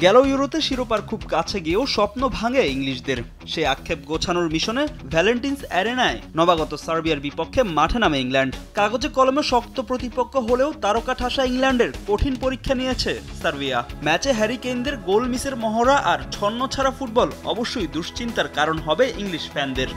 গেল ইউরোতে শিরোপার খুব কাছে গিয়েও স্বপ্ন ভাঙে ইংলিশদের। সেই আক্ষেপ গোছানোর মিশনে ভ্যালেন্টিন্স অ্যারেনায় নবাগত সার্বিয়ার বিপক্ষে মাঠে নামে ইংল্যান্ড। কাগজে কলমে শক্ত প্রতিপক্ষ হলেও তারকা ঠাসা ইংল্যান্ডের কঠিন পরীক্ষা নিয়েছে সার্বিয়া। ম্যাচে হ্যারি কেইনদের গোল মিসের মহড়া আর ছন্ন ছাড়া ফুটবল অবশ্যই দুশ্চিন্তার কারণ হবে ইংলিশ ফ্যানদের।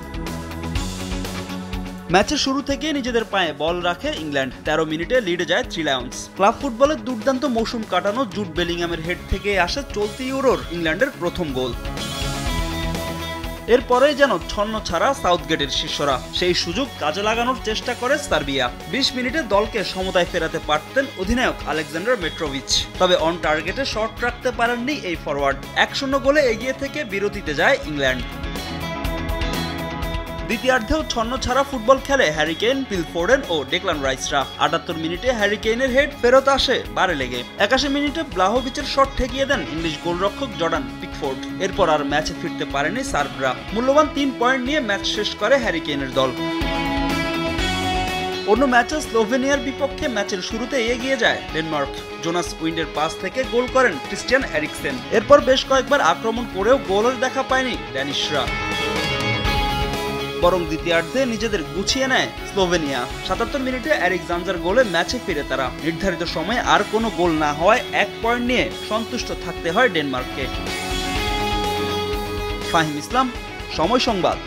ম্যাচের শুরু থেকে নিজেদের পায়ে বল রাখে ইংল্যান্ড। 13 মিনিটে লিডে যায় 3 লায়ন্স। ক্লাব ফুটবলের দুর্দান্ত মৌসুম কাটানো জুড বেলিংহামের হেড থেকে আসে চলতি ইউরোর ইংল্যান্ডের প্রথম গোল। এরপরেই যেন ছন্ন ছাড়া সাউথগেটের শিষ্যরা। সেই সুযোগ কাজে লাগানোর চেষ্টা করে সার্বিয়া। 20 মিনিটে দলকে সমতায় ফেরাতে পারতেন অধিনায়ক আলেকজান্ডার মিট্রোভিচ, তবে অন টার্গেটে শট রাখতে পারেননি এই ফরওয়ার্ড। 1-0 গোলে এগিয়ে থেকে বিরতিতে যায় ইংল্যান্ড। দ্বিতীয়ার্ধেও ছন্ন ছাড়া ফুটবল খেলে হ্যারি কেইন, ফিল ফোডেন ও ডেকলান রাইসরা। 78 মিনিটে হ্যারি কেইনের হেড ফেরত আসে বারে লেগে। 81 মিনিটে ব্লাহোভিচের শট ঠেকিয়ে দেন ইংলিশ গোলরক্ষক জর্ডান পিকফোর্ড। এরপর আর ম্যাচে ফিরতে পারেনি সার্বরা। মূল্যবান 3 পয়েন্ট নিয়ে ম্যাচ শেষ করে হ্যারি কেইনের দল। অন্য ম্যাচে স্লোভেনিয়ার বিপক্ষে ম্যাচের শুরুতে এগিয়ে যায় ডেনমার্ক। জোনাস উইন্ডের পাস থেকে গোল করেন ক্রিস্টিয়ান এরিকসেন। এরপর বেশ কয়েকবার আক্রমণ করেও গোলের দেখা পায়নি ড্যানিশরা, বরং দ্বিতীয়ার্ধে নিজেদের গুছিয়ে নেয় স্লোভেনিয়া। 77 মিনিটে এরিক জানজার গোলে ম্যাচে ফিরে তারা। নির্ধারিত সময়ে আর কোনো গোল না হওয়ায় 1 পয়েন্ট নিয়ে সন্তুষ্ট থাকতে হয় ডেনমার্ককে। ফাহিম ইসলাম, সময় সংবাদ।